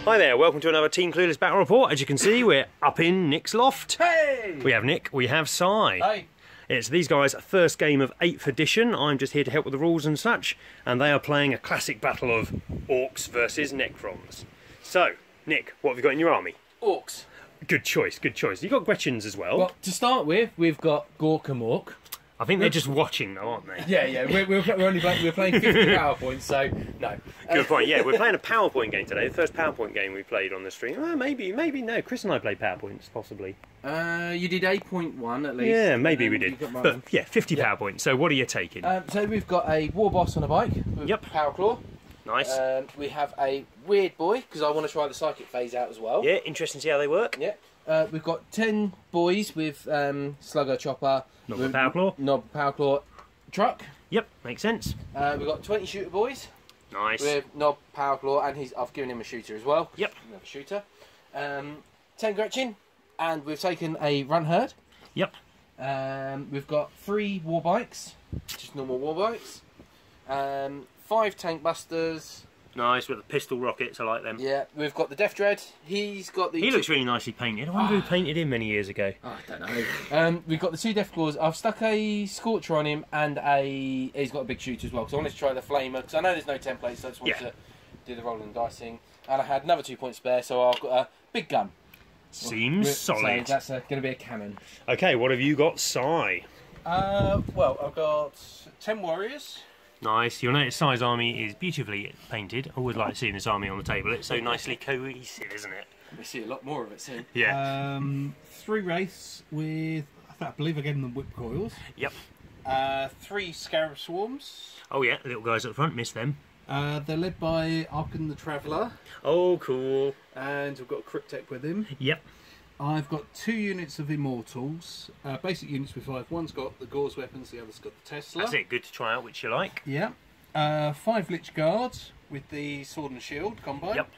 Hi there, welcome to another Team Clueless Battle Report. As you can see, we're up in Nick's loft. Hey! We have Nick, we have Si. Hi. It's these guys' first game of 8th edition. I'm just here to help with the rules and such, and they are playing a classic battle of Orks versus Necrons. So, Nick, what have you got in your army? Orks. Good choice, good choice. You've got Gretchens as well. Well, to start with, we've got Gork and Mork. I think they're just watching though, aren't they? Yeah. We're playing 50 PowerPoints, so no. Good point. Yeah, we're playing a PowerPoint game today. The first PowerPoint game we played on the stream. Oh, maybe no. Chris and I played PowerPoints, possibly. You did 8.1 at least. Yeah, maybe we did. But yeah, 50 PowerPoints. So what are you taking? So we've got a war boss on a bike with Power Claw. Nice. We have a weird boy because I want to try the psychic phase out as well. Yeah, interesting to see how they work. Yeah. We've got 10 boys with Slugger, Chopper, Knob, Power Claw. Knob, Power Claw, Truck. Yep, makes sense. We've got 20 shooter boys. Nice. With Knob, Power Claw, and I've given him a shooter as well. Yep. Another shooter. 10 Gretchen, and we've taken a Run Herd. Yep. We've got 3 war bikes, just normal war bikes. 5 tank busters. Nice, with the pistol rockets, I like them. Yeah, we've got the Death Dread. He's got the... He looks really nicely painted. I wonder who painted him many years ago. Oh, I don't know. We've got the 2 Death Claws. I've stuck a Scorcher on him and he's got a big shooter as well, because I wanted to try the Flamer, because I know there's no templates, so I just wanted to do the rolling dicing. And I had another 2 points spare, so I've got a big gun. Seems solid. So that's going to be a cannon. Okay, what have you got, Si? Well, I've got 10 warriors. Nice. You'll notice Si's army is beautifully painted. I always like seeing this army on the table. It's so nicely cohesive, isn't it? We'll see a lot more of it soon. Yeah. 3 wraiths with, I believe I gave them the whip coils. Yep. 3 scarab swarms. Oh yeah, little guys at the front, missed them. They're led by Arkan the Traveller. Oh, cool. And we've got a Cryptek with him. Yep. I've got 2 units of Immortals, basic units with 5. One's got the Gauze weapons, the other's got the Tesla. That's it, good to try out which you like. Yeah. 5 Lich Guards with the Sword and Shield combo. Yep.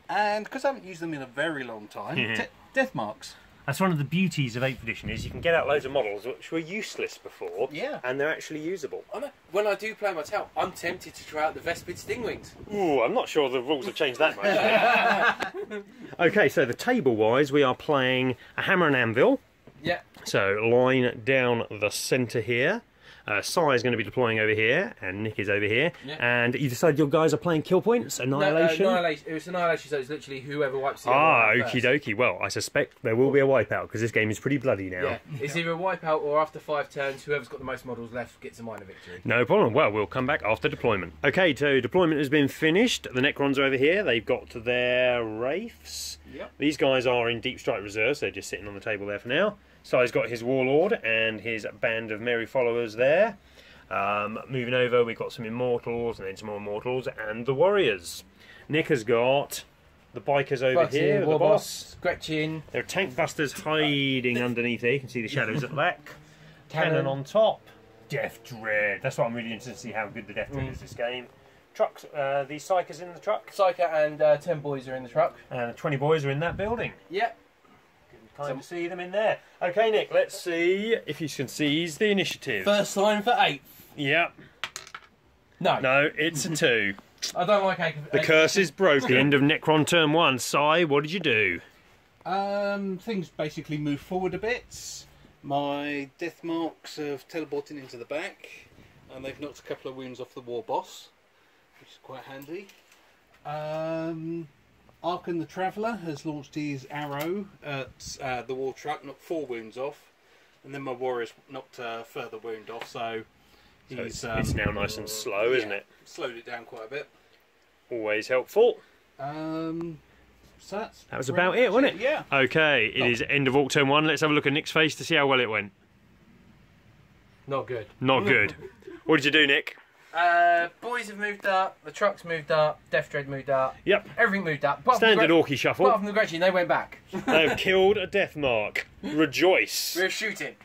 And because I haven't used them in a very long time, Death Marks. That's one of the beauties of 8th edition, is you can get out loads of models which were useless before, and they're actually usable. I know. When I do play my tail, I'm tempted to try out the Vespid Stingwings. Ooh, I'm not sure the rules have changed that much. Okay, so the table-wise, we are playing a hammer and anvil. Yeah. So line down the centre here. Si is going to be deploying over here, and Nick is over here. Yeah. And you decide your guys are playing kill points, annihilation. No, annihilation. It was annihilation, so it's literally whoever wipes it. Okie dokie. Well, I suspect there will be a wipeout because this game is pretty bloody now. Yeah. It's either a wipeout or after 5 turns, whoever's got the most models left gets a minor victory. No problem. Well, we'll come back after deployment. Okay, so deployment has been finished. The Necrons are over here. They've got their wraiths. Yep. These guys are in Deep Strike Reserve, so they're just sitting on the table there for now. Si's got his Warlord and his band of merry followers there. Moving over, we've got some Immortals and then some more Immortals and the Warriors. Nick has got the Bikers over here, the boss. Gretchen. There are Tank Busters hiding underneath here. You can see the shadows at the back. Cannon on top. Death Dread. That's what I'm really interested to see how good the Death Dread is this game. Trucks, these Psychers in the truck. Psyker and 10 boys are in the truck. And 20 boys are in that building. Yep. Time to see them in there. Okay, Nick, let's see if you can seize the initiative. First line for 8th. Yep. No. No, it's a 2. I don't like 8th. The curse is broken. The end of Necron turn 1. Si, what did you do? Things basically move forward a bit. My Death Marks have teleported into the back, and they've knocked a couple of wounds off the War Boss, which is quite handy. Arkan the Traveller has launched his arrow at the War Truck, knocked 4 wounds off, and then my Warriors knocked a further wound off, so he's... it's now nice and slow, isn't it? Slowed it down quite a bit. Always helpful. So that was about it, wasn't it? Yeah. Okay, it is end of Ork turn 1. Let's have a look at Nick's face to see how well it went. Not good. Not good. What did you do, Nick? Boys have moved up, the trucks moved up, Death Dread moved up. Yep. Everything moved up. Standard Orky shuffle. Apart from the Gretchen, they went back. They've killed a Death Mark. Rejoice. We're shooting.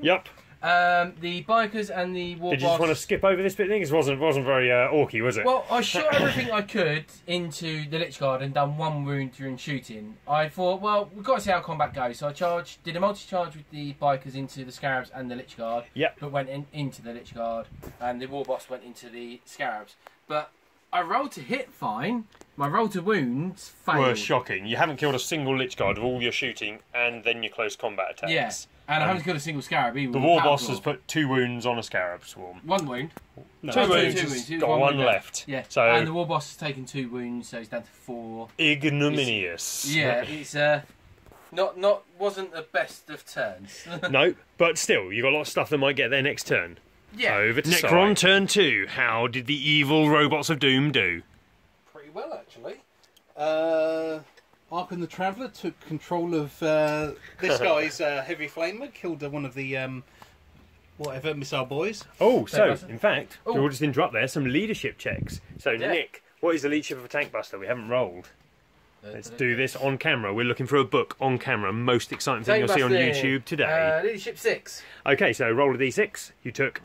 Yep. The Bikers and the War Did you just want to skip over this bit? It wasn't very Orky, was it? Well, I shot everything I could into the Lich Guard and done 1 wound during shooting. I thought, well, we've got to see how combat goes. So I did a multi-charge with the Bikers into the Scarabs and the Lich Guard. Yep. But went into the Lich Guard, and the War Boss went into the Scarabs. But I rolled to hit fine. My roll to wounds failed. Were shocking. You haven't killed a single Lich Guard of all your shooting and then your close combat attacks. Yes, and I haven't killed a single Scarab either. The War Boss has put 2 wounds on a Scarab Swarm. 1 wound. No, 2 2 wounds. wounds. He's Got 1 wound left. Yeah. So And the War Boss has taken 2 wounds, so he's down to 4. Ignominious. Yeah, it's wasn't the best of turns. No, but still, you've got a lot of stuff that might get there next turn. Yeah. Over to Necron turn 2. How did the evil robots of Doom do? Pretty well, actually. Ark and the Traveller took control of this guy's heavy flamer, killed one of the missile boys. Oh, so, in fact, Oh. we'll just interrupt there, some leadership checks. So, Yeah. Nick, what is the leadership of a tank buster? We haven't rolled. Let's do this on camera. We're looking for a book on camera. Most exciting thing you'll see on YouTube today. Leadership 6. Okay, so roll a d6. You took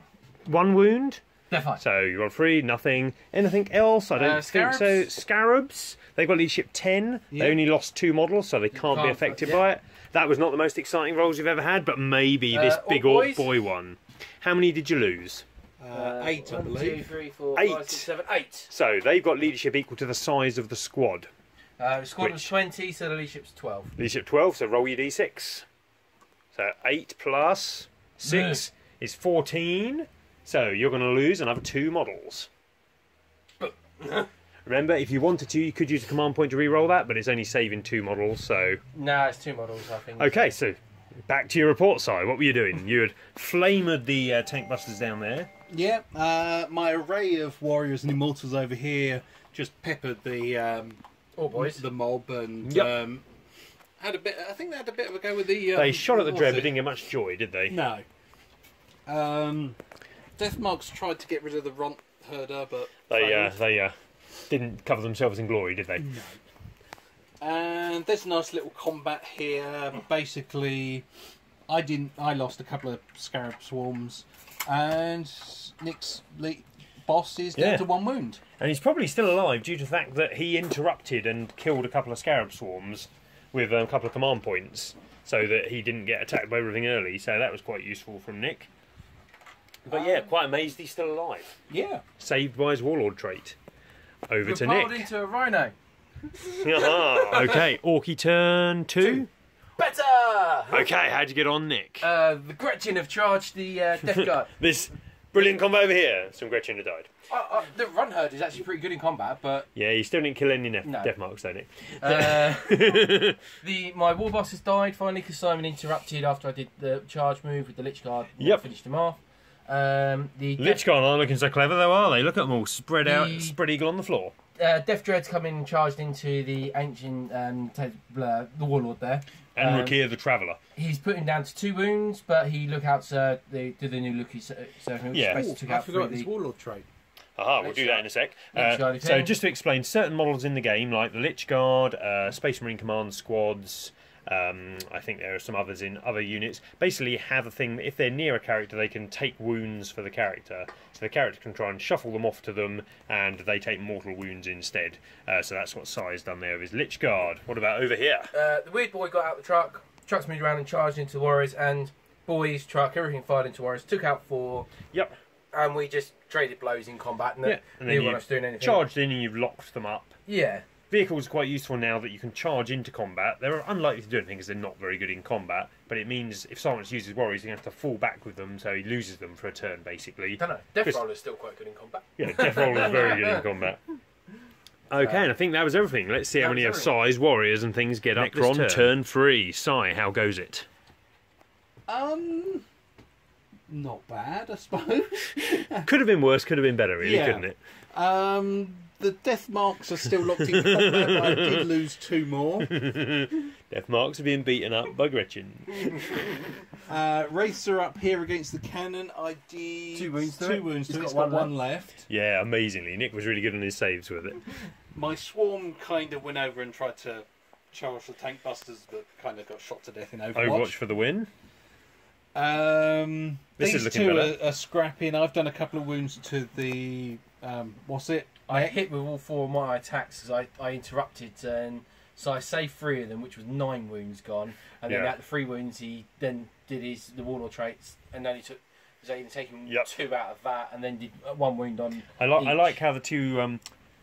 1 wound. They're fine. So you rolled 3, nothing. Anything else? I don't think so. Scarabs. They've got leadership 10. Yeah. They only lost 2 models, so they can't be affected by it. That was not the most exciting rolls you've ever had, but maybe this big Orc boy one. How many did you lose? 8, I 1, believe. 2, 3, 4, 8. 5, 6, 7, 8. So they've got leadership equal to the size of the squad. The squad was 20, so the leadership's 12. Leadership 12, so roll your d6. So 8 plus 6 is 14. So you're going to lose another 2 models. Remember, if you wanted to, you could use a command point to re-roll that, but it's only saving 2 models, so... No, it's 2 models, I think. Okay, so back to your report, Si. What were you doing? You had flamed the tank busters down there. Yeah, my array of warriors and immortals over here just peppered the boys. the mob and had a bit. I think they had a bit of a go with the. They shot at the what dread, was but it? didn't get much joy, did they? No. Deathmarks tried to get rid of the Runt herder, but They didn't cover themselves in glory, did they? no. And there's a nice little combat here. Basically, I lost a couple of Scarab Swarms, and Nick's boss is down to 1 wound. And he's probably still alive due to the fact that he interrupted and killed a couple of Scarab Swarms with a couple of command points, so that he didn't get attacked by everything early. So that was quite useful from Nick. But yeah, quite amazed he's still alive. Yeah. Saved by his Warlord trait. Over to Rolled Nick. into a rhino. Okay, Orky turn 2. Better! Okay, how'd you get on, Nick? The Gretchen have charged the Death Guard. This brilliant combat over here. Some Gretchen have died. The Run Herd is actually pretty good in combat, but Yeah, you still didn't kill any No. death marks, though, Nick. my War Boss has died finally because Simon interrupted after I did the charge move with the Lich Guard and Yep. finished him off. The Lich Guard aren't looking so clever, though, are they? Look at them all spread out, The- spread eagle on the floor. Death Dread's come in and charged into the ancient the Warlord there. And Rukia the Traveller. He's put him down to 2 wounds, but he look out the new looky surgeon, which Yeah. basically took out 3 of his the... Warlord trait. Aha, we'll do that in a sec. Lich Guard So thing. just to explain, certain models in the game, like the Lich Guard, Space Marine Command Squads, I think there are some others in other units, basically have a thing that if they're near a character, they can take wounds for the character. So the character can try and shuffle them off to them, and they take mortal wounds instead. So that's what Sai's done there with his Lich Guard. What about over here? The weird boy got out the truck, trucks moved around and charged into the warriors, and boys, truck, everything fired into warriors, took out 4, Yep. and we just traded blows in combat, and Yeah. And then neither one you of us doing anything. charged in and you've locked them up. Yeah. Vehicles are quite useful now that you can charge into combat. They're unlikely to do anything because they're not very good in combat, but it means if someone uses warriors, you have to fall back with them, so he loses them for a turn, basically. I don't know. Death Chris- Roller's still quite good in combat. Yeah, Death Roller is very good in combat. Okay, and I think that was everything. Let's see how That many of was Sai's warriors and things get up this Necron turn. turn 3. Sai, how goes it? Not bad, I suppose. Could have been worse, could have been better, really, Yeah. couldn't it? The death marks are still locked in combat, but I did lose 2 more. Death marks are being beaten up by Gretchen. Wraiths are up here against the cannon. I did 2 wounds to 2 it. wounds to He's it. It's got got one 1 left. Yeah, amazingly. Nick was really good on his saves with it. My swarm kind of went over and tried to charge the tank busters, but kind of got shot to death in Overwatch. Overwatch for the win. This is These looking 2 better. are scrapping. I've done a couple of wounds to the what's it? I hit with all 4 of my attacks as I interrupted, and so I saved 3 of them, which was 9 wounds gone. And then Yeah. at the 3 wounds, he then did the Warlord traits, and then he took. Was able to take him Yep. 2 out of that, and then did 1 wound on. I like how the two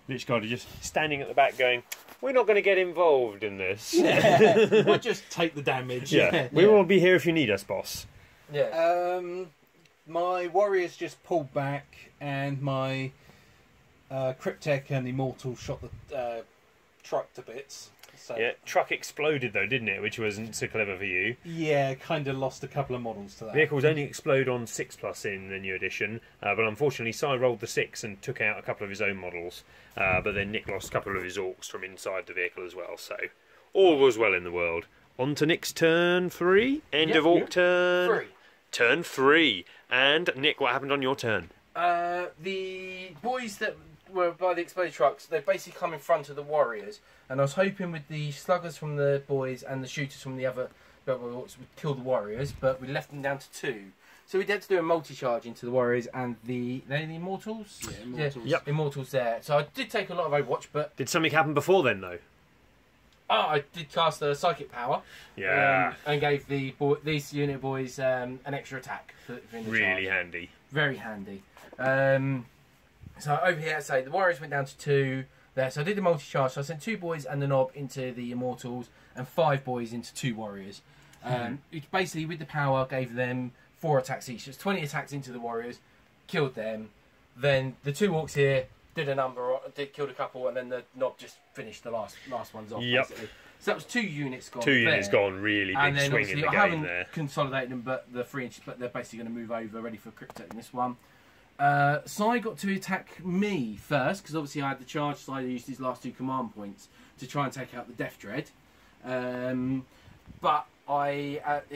Lich Guard are just standing at the back going, we're not going to get involved in this. We'll just take the damage. Yeah. We will be here if you need us, boss. Yeah. My warriors just pulled back, and my Cryptek and Immortal shot the truck to bits. So, Yeah, truck exploded though, didn't it? Which wasn't so clever for you. yeah, kind of lost a couple of models to that. Vehicles only explode on 6+ in the new edition, but unfortunately Si rolled the 6 and took out a couple of his own models, but then Nick lost a couple of his Orks from inside the vehicle as well, so all was well in the world. On to Nick's turn 3, end Yep. of Orc turn. 3. Turn 3. And Nick, what happened on your turn? The boys that were by the exploded trucks, they basically come in front of the warriors, and I was hoping with the sluggers from the boys and the shooters from the other orcs would kill the warriors, but we left them down to 2. So we had to do a multi-charge into the warriors and the Immortals? Yeah, Immortals. Yeah, yep. Immortals there. So I did take a lot of Overwatch, but... Did something happen before then, though? I did cast a Psychic Power. Yeah. And gave these unit boys an extra attack. For in the Really charge. handy. Very handy. So over here, say the warriors went down to 2 there. So I did the multi-charge. So I sent 2 boys and the Knob into the Immortals and 5 boys into 2 warriors. Which basically, with the power, gave them 4 attacks each. So it's 20 attacks into the warriors, killed them. Then the 2 orcs here did a number, killed a couple, and then the Knob just finished the last ones off. Yep. Basically. So that was 2 units gone. 2 units there. gone, really And big then swing in obviously the I game haven't there. consolidated them, but the 3 inches, but they're basically going to move over, ready for Cryptek in this one. Sai got to attack me first, because obviously I had the charge, so I used his last 2 command points to try and take out the Death Dread. But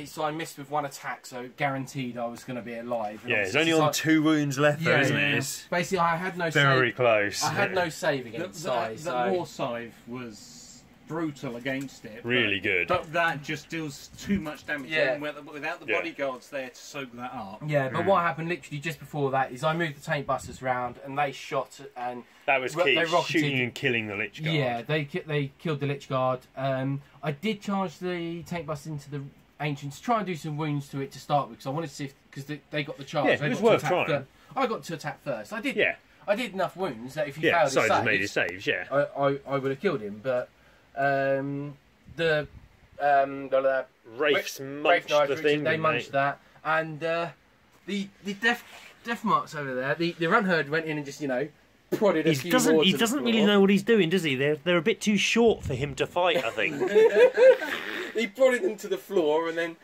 so I missed with 1 attack, so guaranteed I was going to be alive. And Yeah, it's obviously only on Sai- 2 wounds left, though, Yeah, isn't yeah. it? It's Basically, I had no very save. close. I had no save against Sai. The War Scythe was brutal against it. Really good. But that just deals too much damage Yeah. without the Yeah. bodyguards there to soak that up. Yeah, but what happened literally just before that is I moved the tank busters round and they shot and That was Well, key, they rocketed- shooting and killing the Lich Guard. yeah, they killed the Lich Guard. I did charge the tank busters into the Ancients, try and do some wounds to it to start with, because I wanted to see because they got the charge. Yeah, They it was got to worth attack trying. I got to attack first. I did. Yeah. I did enough wounds that if he Yeah, failed so his just made saves, his saves, yeah. I would have killed him. But the Wraiths Wraith munched Knights, the thing, they didn't munched that, and the death marks over there. The run herd went in and just prodded a few wards He to the doesn't really floor. know what he's doing, does he? They're a bit too short for him to fight, I think. He prodded them to the floor, and then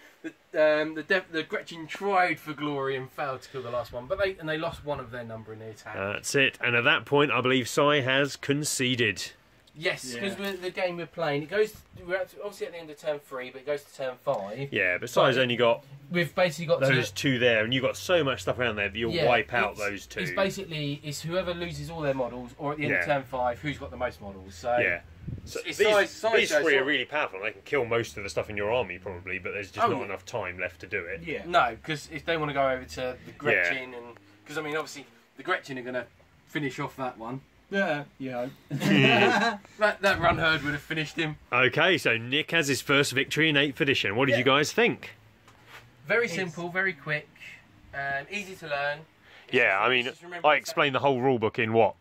the Gretchen tried for glory and failed to kill the last one. But they lost one of their number in the attack. That's it. And at that point, I believe Sai has conceded. Yes, because the game we're playing, we're obviously at the end of turn 3, but it goes to turn 5. Yeah, but Sai's only got We've basically got those 2 there, and you've got so much stuff around there that you'll wipe out those 2. It's basically whoever loses all their models, or at the end of turn 5, who's got the most models. So Yeah. So It's these Sai's three show, are really powerful. They can kill most of the stuff in your army, probably, but there's just Oh, not yeah. enough time left to do it. Yeah. No, because if they want to go over to the Gretchen, and because I mean, obviously the Gretchen are going to finish off that one. Yeah. That run herd would have finished him. Okay, so Nick has his first victory in 8th edition. What did you guys think? Very simple, very quick, easy to learn. Yeah, I mean, Just remember I the explained the whole rulebook in what?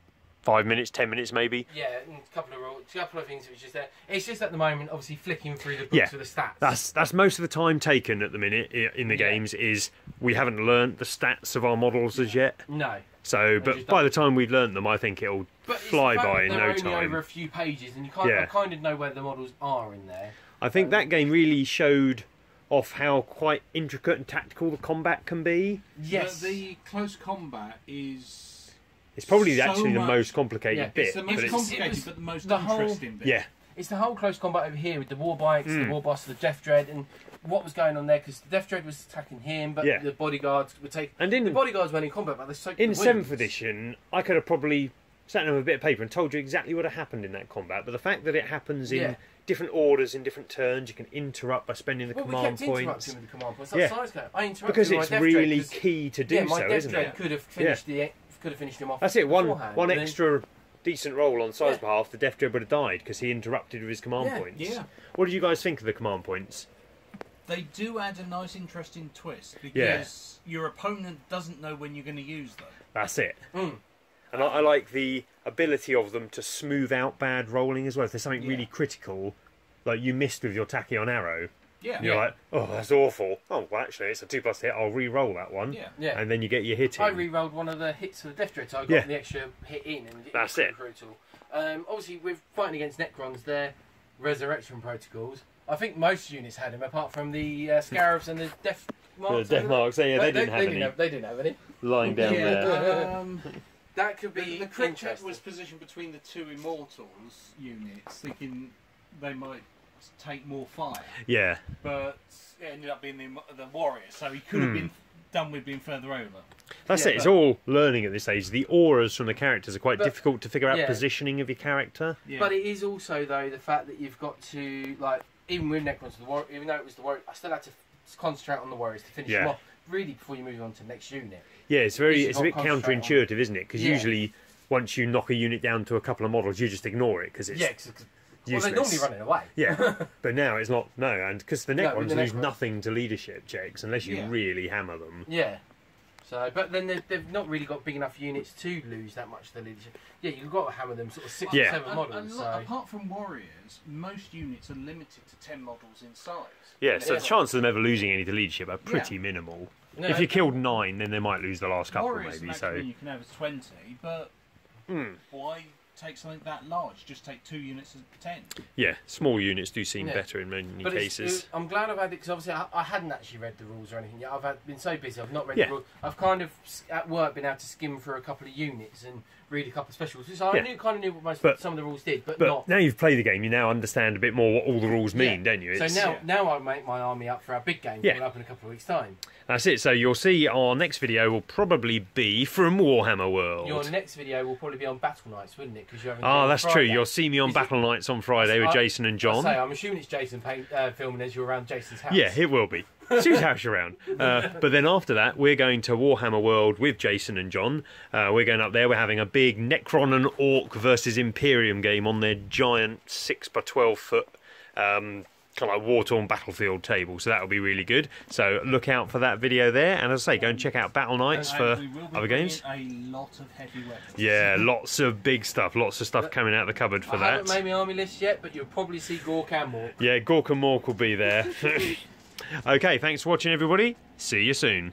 5 minutes, 10 minutes maybe? Yeah, and a couple of things which is there. It's just at the moment, obviously, flicking through the books Yeah, for the stats. That's most of the time taken at the minute in the games is we haven't learnt the stats of our models as yet. No. So, but just by don't- the time we've learnt them, I think it'll But it's fly the fact by that in they're no only time. over a few pages, and I Yeah. kind of know where the models are in there. I think that game really showed off how quite intricate and tactical the combat can be. Yes. But the close combat is. It's probably So actually the much- most complicated Yeah, bit. It's the but most it's- complicated, was but the most the whole- interesting bit. yeah, It's the whole close combat over here with the war bikes, the war boss, the Death Dread, and what was going on there, because the Death Dread was attacking him, but Yeah. the bodyguards would take... and The in bodyguards went in combat, but they soaked in the 7th wounds. edition, I could have probably sat down with a bit of paper and told you exactly what had happened in that combat. But the fact that it happens in Yeah. different orders, in different turns, you can interrupt by spending the Well, we command kept interrupting points. with the command points. Yeah. That's yeah. I interrupted Because with my it's Death Dread, really 'cause- key to do yeah, my so, Death isn't Dread it? could have finished him off. That's it. One beforehand, and then- extra decent roll on Sai's Yeah. behalf, the Death Dread would have died because he interrupted with his command Yeah. points. Yeah. What did you guys think of the command points? They do add a nice, interesting twist because your opponent doesn't know when you're going to use them. That's it. And I like the ability of them to smooth out bad rolling as well. If there's something really critical, like you missed with your tachyon arrow, you're like, oh, that's awful. Oh, well, actually, it's a 2+ hit. I'll re-roll that one. Yeah. And then you get your hit in. I re-rolled one of the hits for the Death Dread, so I got the extra hit in. And that's it. Brutal. Obviously, we're fighting against Necrons. Their resurrection protocols. I think most units had them, apart from the Scarabs and the Death Marks. The Death Marks, they didn't have any. They didn't have any. Lying down there. That could be the crit check interesting. was positioned between the 2 Immortals units, thinking they might take more fire. Yeah. But it ended up being the Warrior, so he could have been done with being further over. That's it. It's all learning at this stage. The auras from the characters are quite difficult to figure out positioning of your character. Yeah. But it is also, though, the fact that you've got to, like, even with Necrons, even though it was the Warrior, I still had to concentrate on the Warriors to finish them off, really, before you move on to the next unit. Yeah, it's a bit counterintuitive, isn't it? Because usually, once you knock a unit down to a couple of models, you just ignore it because it's useless. Well, they're normally running away. Yeah, but now it's not. No, and because the Necrons lose nothing to leadership checks unless you really hammer them. Yeah. So, but then they've not really got big enough units to lose that much of the leadership. Yeah, you've got to hammer them sort of 6 or 7 models. And look, apart from Warriors, most units are limited to 10 models in size. Yeah, so the chance of them ever losing any to leadership are pretty minimal. No, if you killed 9, then they might lose the last couple, Warriors maybe. So you can have 20, but why take something that large? Just take 2 units of 10. Yeah, small units do seem better in many cases. I'm glad I've had it because obviously I hadn't actually read the rules or anything yet. Been so busy, I've not read the rules. I've kind of at work been able to skim through a couple of units and read a couple of specials. So I kind of knew what some of the rules did, but not. Now you've played the game, you now understand a bit more what all the rules mean, don't you? It's, so now I make my army up for our big game coming up in a couple of weeks' time. That's it. So you'll see our next video will probably be from Warhammer World. Your next video will probably be on Battle Nights, wouldn't it? Because you haven't. That's true. You'll see me on Battle Nights on Friday with Jason and John. I'm assuming it's Jason filming as you're around Jason's house. Yeah, it will be. See whose house you're around. But then after that, we're going to Warhammer World with Jason and John. We're going up there. We're having a big Necron and Ork versus Imperium game on their giant 6x12 foot kind of like war-torn battlefield table, so that'll be really good. So look out for that video there, and as I say, go and check out Battle Nights for other games. A lot of heavy weapons. Yeah, lots of big stuff, lots of stuff coming out of the cupboard for that. I haven't made my army list yet, but you'll probably see Gork and Mork. Yeah, Gork and Mork will be there. Okay, thanks for watching, everybody. See you soon.